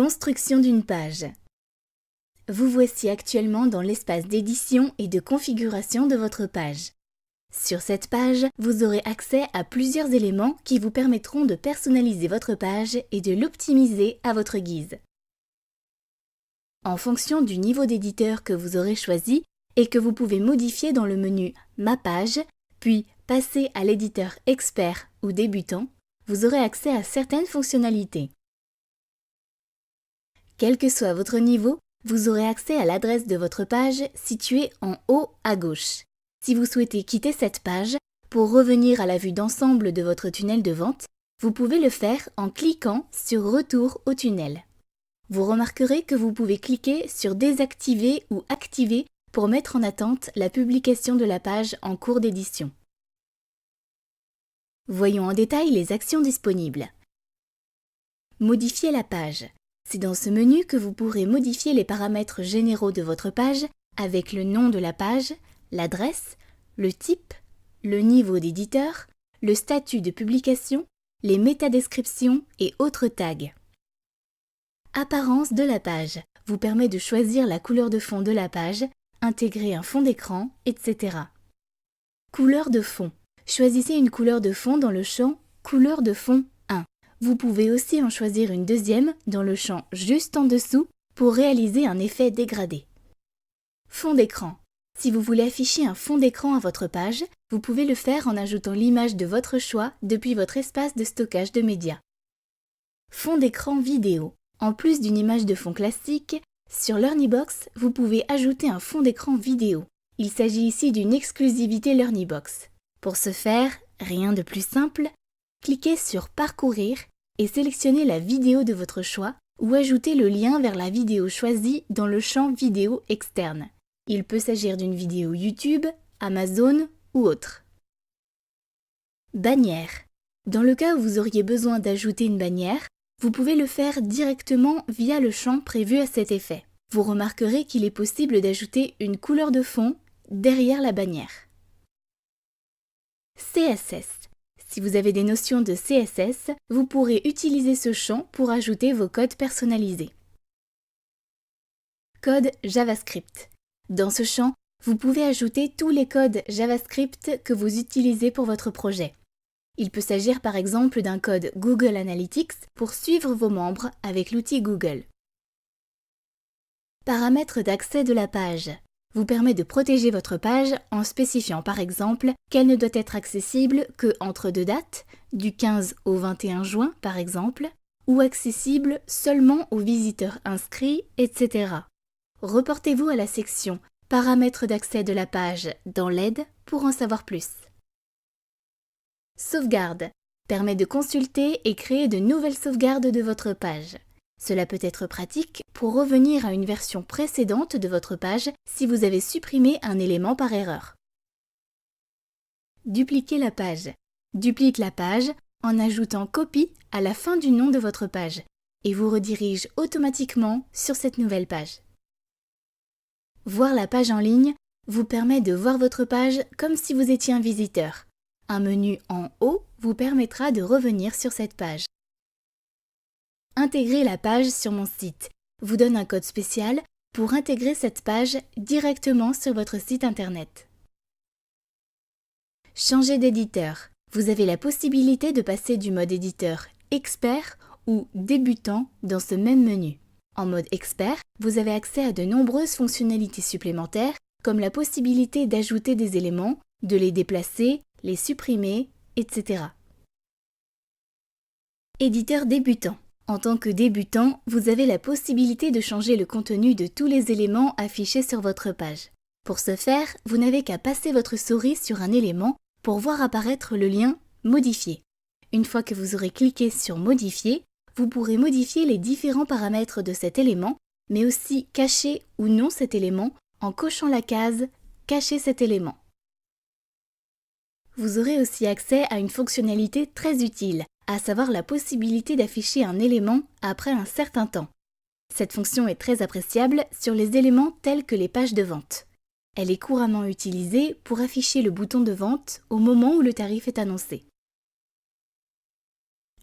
Construction d'une page. Vous voici actuellement dans l'espace d'édition et de configuration de votre page. Sur cette page, vous aurez accès à plusieurs éléments qui vous permettront de personnaliser votre page et de l'optimiser à votre guise. En fonction du niveau d'éditeur que vous aurez choisi et que vous pouvez modifier dans le menu « Ma page », puis passer à l'éditeur « Expert » ou « Débutant », vous aurez accès à certaines fonctionnalités. Quel que soit votre niveau, vous aurez accès à l'adresse de votre page située en haut à gauche. Si vous souhaitez quitter cette page, pour revenir à la vue d'ensemble de votre tunnel de vente, vous pouvez le faire en cliquant sur « Retour au tunnel ». Vous remarquerez que vous pouvez cliquer sur « Désactiver » ou « Activer » pour mettre en attente la publication de la page en cours d'édition. Voyons en détail les actions disponibles. Modifier la page. C'est dans ce menu que vous pourrez modifier les paramètres généraux de votre page avec le nom de la page, l'adresse, le type, le niveau d'éditeur, le statut de publication, les métadescriptions et autres tags. Apparence de la page vous permet de choisir la couleur de fond de la page, intégrer un fond d'écran, etc. Couleur de fond. Choisissez une couleur de fond dans le champ « Couleur de fond ». Vous pouvez aussi en choisir une deuxième dans le champ juste en dessous pour réaliser un effet dégradé. Fond d'écran. Si vous voulez afficher un fond d'écran à votre page, vous pouvez le faire en ajoutant l'image de votre choix depuis votre espace de stockage de médias. Fond d'écran vidéo. En plus d'une image de fond classique, sur LearnyBox, vous pouvez ajouter un fond d'écran vidéo. Il s'agit ici d'une exclusivité LearnyBox. Pour ce faire, rien de plus simple, cliquez sur « Parcourir » et sélectionnez la vidéo de votre choix ou ajoutez le lien vers la vidéo choisie dans le champ « Vidéo externe ». Il peut s'agir d'une vidéo YouTube, Amazon ou autre. Bannière. Dans le cas où vous auriez besoin d'ajouter une bannière, vous pouvez le faire directement via le champ prévu à cet effet. Vous remarquerez qu'il est possible d'ajouter une couleur de fond derrière la bannière. CSS. Si vous avez des notions de CSS, vous pourrez utiliser ce champ pour ajouter vos codes personnalisés. Code JavaScript. Dans ce champ, vous pouvez ajouter tous les codes JavaScript que vous utilisez pour votre projet. Il peut s'agir par exemple d'un code Google Analytics pour suivre vos membres avec l'outil Google. Paramètres d'accès de la page vous permet de protéger votre page en spécifiant par exemple qu'elle ne doit être accessible que entre deux dates, du 15 au 21 juin par exemple, ou accessible seulement aux visiteurs inscrits, etc. Reportez-vous à la section « Paramètres d'accès de la page » dans l'aide pour en savoir plus. Sauvegarde permet de consulter et créer de nouvelles sauvegardes de votre page. Cela peut être pratique pour revenir à une version précédente de votre page si vous avez supprimé un élément par erreur. Dupliquer la page. Duplique la page en ajoutant copie à la fin du nom de votre page et vous redirige automatiquement sur cette nouvelle page. Voir la page en ligne vous permet de voir votre page comme si vous étiez un visiteur. Un menu en haut vous permettra de revenir sur cette page. Intégrer la page sur mon site vous donne un code spécial pour intégrer cette page directement sur votre site internet. Changer d'éditeur. Vous avez la possibilité de passer du mode éditeur expert ou débutant dans ce même menu. En mode expert, vous avez accès à de nombreuses fonctionnalités supplémentaires comme la possibilité d'ajouter des éléments, de les déplacer, les supprimer, etc. Éditeur débutant. En tant que débutant, vous avez la possibilité de changer le contenu de tous les éléments affichés sur votre page. Pour ce faire, vous n'avez qu'à passer votre souris sur un élément pour voir apparaître le lien « Modifier ». Une fois que vous aurez cliqué sur « Modifier », vous pourrez modifier les différents paramètres de cet élément, mais aussi cacher ou non cet élément en cochant la case « Cacher cet élément ». Vous aurez aussi accès à une fonctionnalité très utile, à savoir la possibilité d'afficher un élément après un certain temps. Cette fonction est très appréciable sur les éléments tels que les pages de vente. Elle est couramment utilisée pour afficher le bouton de vente au moment où le tarif est annoncé.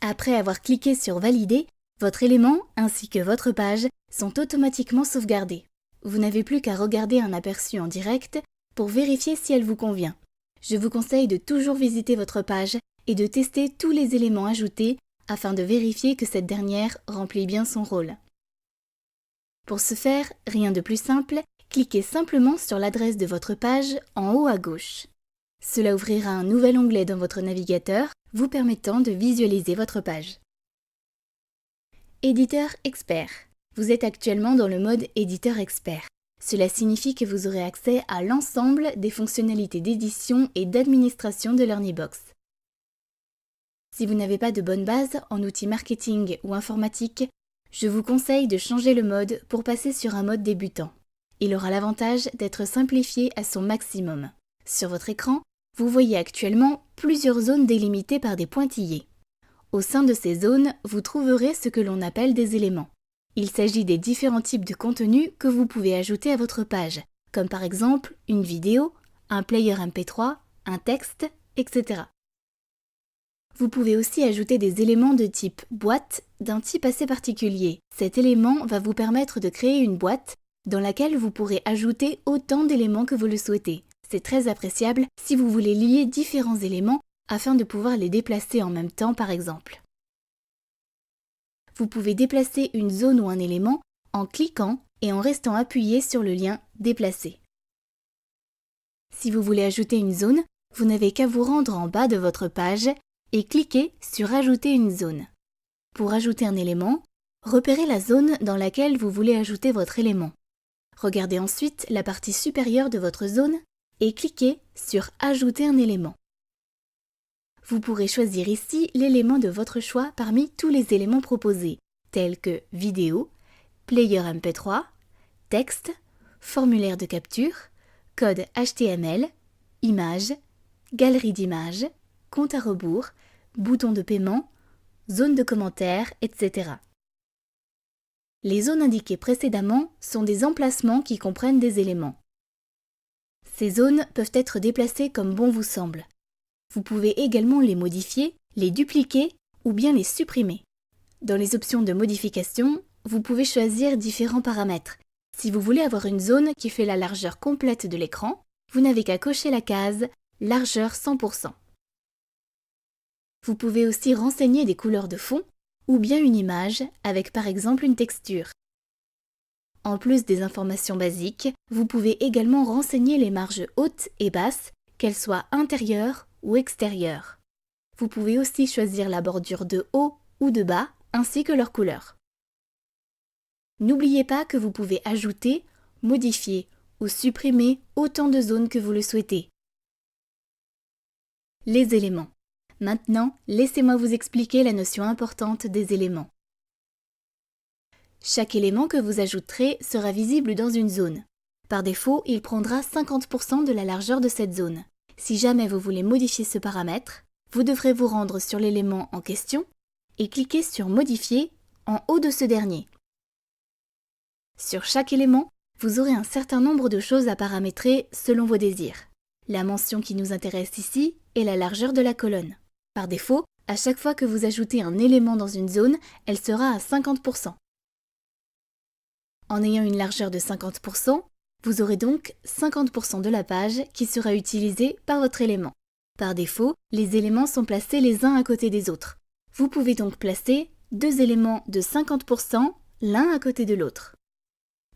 Après avoir cliqué sur « Valider », Votre élément ainsi que votre page sont automatiquement sauvegardés. Vous n'avez plus qu'à regarder un aperçu en direct pour vérifier si elle vous convient. Je vous conseille de toujours visiter votre page et de tester tous les éléments ajoutés afin de vérifier que cette dernière remplit bien son rôle. Pour ce faire, rien de plus simple, cliquez simplement sur l'adresse de votre page en haut à gauche. Cela ouvrira un nouvel onglet dans votre navigateur vous permettant de visualiser votre page. Éditeur expert. Vous êtes actuellement dans le mode éditeur expert. Cela signifie que vous aurez accès à l'ensemble des fonctionnalités d'édition et d'administration de LearnyBox. Si vous n'avez pas de bonne base en outils marketing ou informatique, je vous conseille de changer le mode pour passer sur un mode débutant. Il aura l'avantage d'être simplifié à son maximum. Sur votre écran, vous voyez actuellement plusieurs zones délimitées par des pointillés. Au sein de ces zones, vous trouverez ce que l'on appelle des éléments. Il s'agit des différents types de contenus que vous pouvez ajouter à votre page, comme par exemple une vidéo, un player MP3, un texte, etc. Vous pouvez aussi ajouter des éléments de type boîte d'un type assez particulier. Cet élément va vous permettre de créer une boîte dans laquelle vous pourrez ajouter autant d'éléments que vous le souhaitez. C'est très appréciable si vous voulez lier différents éléments afin de pouvoir les déplacer en même temps par exemple. Vous pouvez déplacer une zone ou un élément en cliquant et en restant appuyé sur le lien « Déplacer ». Si vous voulez ajouter une zone, vous n'avez qu'à vous rendre en bas de votre page et cliquer sur « Ajouter une zone ». Pour ajouter un élément, repérez la zone dans laquelle vous voulez ajouter votre élément. Regardez ensuite la partie supérieure de votre zone et cliquez sur « Ajouter un élément ». Vous pourrez choisir ici l'élément de votre choix parmi tous les éléments proposés, tels que vidéo, player MP3, texte, formulaire de capture, code HTML, image, galerie d'images, compte à rebours, bouton de paiement, zone de commentaires, etc. Les zones indiquées précédemment sont des emplacements qui comprennent des éléments. Ces zones peuvent être déplacées comme bon vous semble. Vous pouvez également les modifier, les dupliquer ou bien les supprimer. Dans les options de modification, vous pouvez choisir différents paramètres. Si vous voulez avoir une zone qui fait la largeur complète de l'écran, vous n'avez qu'à cocher la case « Largeur 100%. ». Vous pouvez aussi renseigner des couleurs de fond ou bien une image avec par exemple une texture. En plus des informations basiques, vous pouvez également renseigner les marges hautes et basses, qu'elles soient intérieures ou extérieures. Vous pouvez aussi choisir la bordure de haut ou de bas, ainsi que leur couleur. N'oubliez pas que vous pouvez ajouter, modifier ou supprimer autant de zones que vous le souhaitez. Les éléments. Maintenant, laissez-moi vous expliquer la notion importante des éléments. Chaque élément que vous ajouterez sera visible dans une zone. Par défaut, il prendra 50% de la largeur de cette zone. Si jamais vous voulez modifier ce paramètre, vous devrez vous rendre sur l'élément en question et cliquer sur « Modifier » en haut de ce dernier. Sur chaque élément, vous aurez un certain nombre de choses à paramétrer selon vos désirs. La mention qui nous intéresse ici est la largeur de la colonne. Par défaut, à chaque fois que vous ajoutez un élément dans une zone, elle sera à 50%. En ayant une largeur de 50%, vous aurez donc 50% de la page qui sera utilisée par votre élément. Par défaut, les éléments sont placés les uns à côté des autres. Vous pouvez donc placer deux éléments de 50% l'un à côté de l'autre.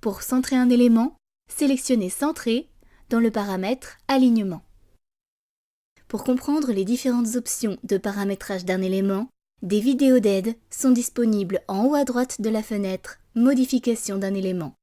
Pour centrer un élément, sélectionnez Centrer dans le paramètre Alignement. Pour comprendre les différentes options de paramétrage d'un élément, des vidéos d'aide sont disponibles en haut à droite de la fenêtre Modification d'un élément.